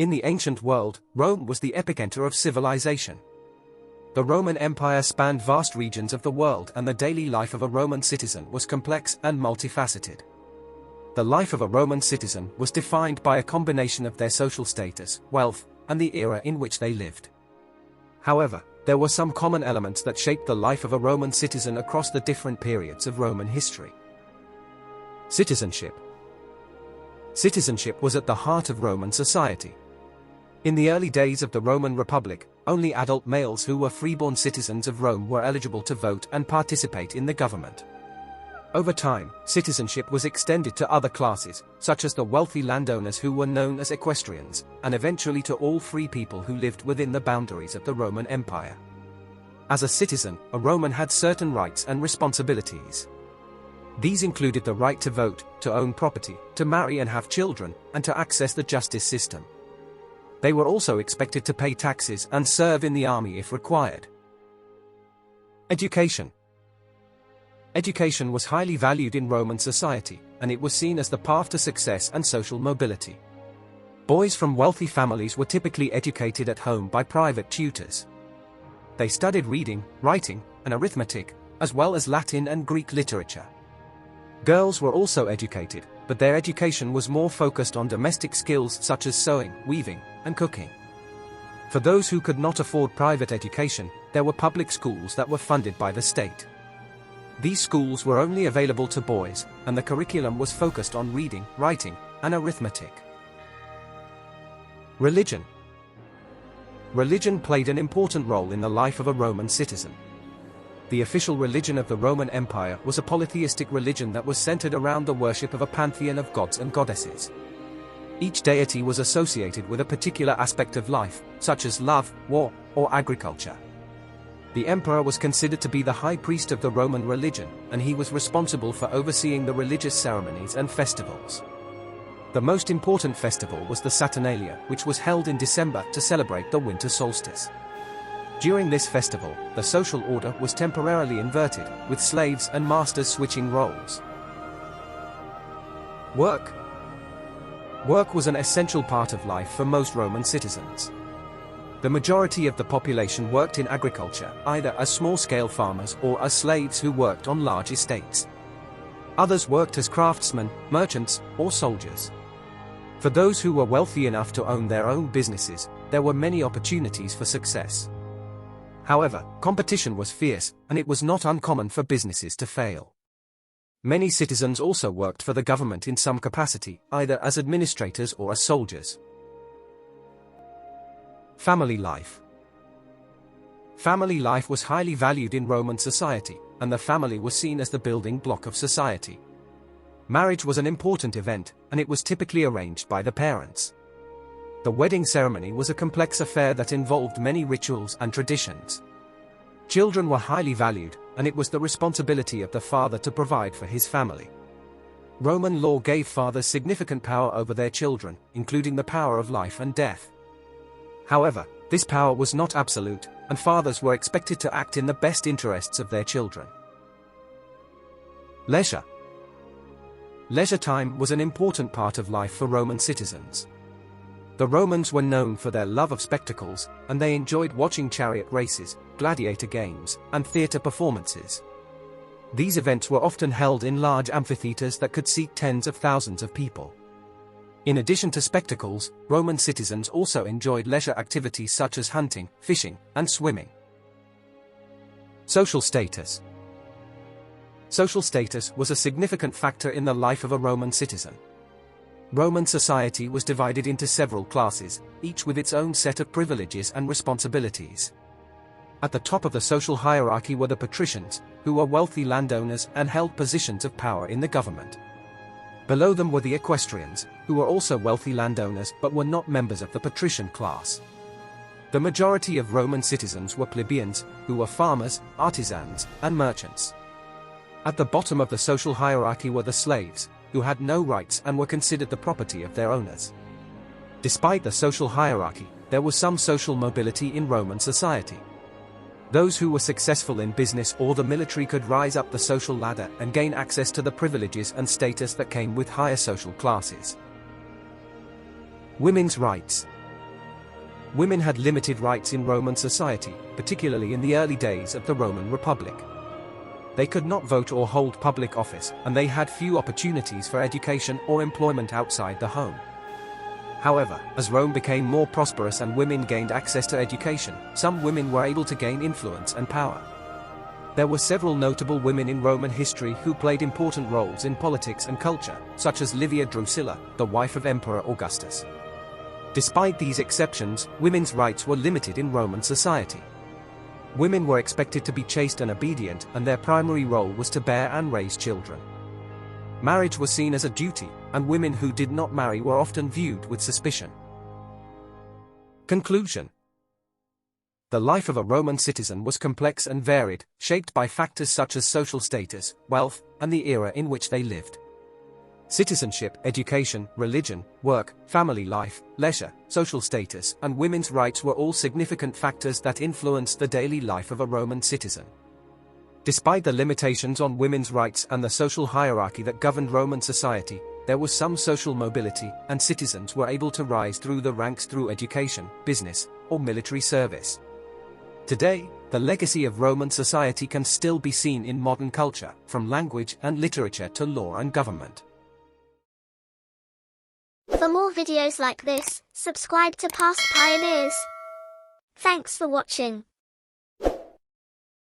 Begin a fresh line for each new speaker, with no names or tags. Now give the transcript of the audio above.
In the ancient world, Rome was the epicenter of civilization. The Roman Empire spanned vast regions of the world, and the daily life of a Roman citizen was complex and multifaceted. The life of a Roman citizen was defined by a combination of their social status, wealth, and the era in which they lived. However, there were some common elements that shaped the life of a Roman citizen across the different periods of Roman history. Citizenship. Citizenship was at the heart of Roman society. In the early days of the Roman Republic, only adult males who were freeborn citizens of Rome were eligible to vote and participate in the government. Over time, citizenship was extended to other classes, such as the wealthy landowners who were known as equestrians, and eventually to all free people who lived within the boundaries of the Roman Empire. As a citizen, a Roman had certain rights and responsibilities. These included the right to vote, to own property, to marry and have children, and to access the justice system. They were also expected to pay taxes and serve in the army if required. Education. Education was highly valued in Roman society, and it was seen as the path to success and social mobility. Boys from wealthy families were typically educated at home by private tutors. They studied reading, writing, and arithmetic, as well as Latin and Greek literature. Girls were also educated, but their education was more focused on domestic skills such as sewing, weaving, and cooking. For those who could not afford private education, there were public schools that were funded by the state. These schools were only available to boys, and the curriculum was focused on reading, writing, and arithmetic. Religion. Religion played an important role in the life of a Roman citizen. The official religion of the Roman Empire was a polytheistic religion that was centered around the worship of a pantheon of gods and goddesses. Each deity was associated with a particular aspect of life, such as love, war, or agriculture. The emperor was considered to be the high priest of the Roman religion, and he was responsible for overseeing the religious ceremonies and festivals. The most important festival was the Saturnalia, which was held in December to celebrate the winter solstice. During this festival, the social order was temporarily inverted, with slaves and masters switching roles. Work. Work was an essential part of life for most Roman citizens. The majority of the population worked in agriculture, either as small-scale farmers or as slaves who worked on large estates. Others worked as craftsmen, merchants, or soldiers. For those who were wealthy enough to own their own businesses, there were many opportunities for success. However, competition was fierce, and it was not uncommon for businesses to fail. Many citizens also worked for the government in some capacity, either as administrators or as soldiers. Family life. Family life was highly valued in Roman society, and the family was seen as the building block of society. Marriage was an important event, and it was typically arranged by the parents. The wedding ceremony was a complex affair that involved many rituals and traditions. Children were highly valued, and it was the responsibility of the father to provide for his family. Roman law gave fathers significant power over their children, including the power of life and death. However, this power was not absolute, and fathers were expected to act in the best interests of their children. Leisure. Leisure time was an important part of life for Roman citizens. The Romans were known for their love of spectacles, and they enjoyed watching chariot races, gladiator games, and theater performances. These events were often held in large amphitheaters that could seat tens of thousands of people. In addition to spectacles, Roman citizens also enjoyed leisure activities such as hunting, fishing, and swimming. Social status. Social status was a significant factor in the life of a Roman citizen. Roman society was divided into several classes, each with its own set of privileges and responsibilities. At the top of the social hierarchy were the patricians, who were wealthy landowners and held positions of power in the government. Below them were the equestrians, who were also wealthy landowners but were not members of the patrician class. The majority of Roman citizens were plebeians, who were farmers, artisans, and merchants. At the bottom of the social hierarchy were the slaves, who had no rights and were considered the property of their owners. Despite the social hierarchy, there was some social mobility in Roman society. Those who were successful in business or the military could rise up the social ladder and gain access to the privileges and status that came with higher social classes. Women's rights. Women had limited rights in Roman society, particularly in the early days of the Roman Republic. They could not vote or hold public office, and they had few opportunities for education or employment outside the home. However, as Rome became more prosperous and women gained access to education, some women were able to gain influence and power. There were several notable women in Roman history who played important roles in politics and culture, such as Livia Drusilla, the wife of Emperor Augustus. Despite these exceptions, women's rights were limited in Roman society. Women were expected to be chaste and obedient, and their primary role was to bear and raise children. Marriage was seen as a duty, and women who did not marry were often viewed with suspicion. Conclusion. The life of a Roman citizen was complex and varied, shaped by factors such as social status, wealth, and the era in which they lived. Citizenship, education, religion, work, family life, leisure, social status, and women's rights were all significant factors that influenced the daily life of a Roman citizen. Despite the limitations on women's rights and the social hierarchy that governed Roman society, there was some social mobility, and citizens were able to rise through the ranks through education, business, or military service. Today, the legacy of Roman society can still be seen in modern culture, from language and literature to law and government.
For more videos like this, subscribe to Past Pioneers. Thanks for watching.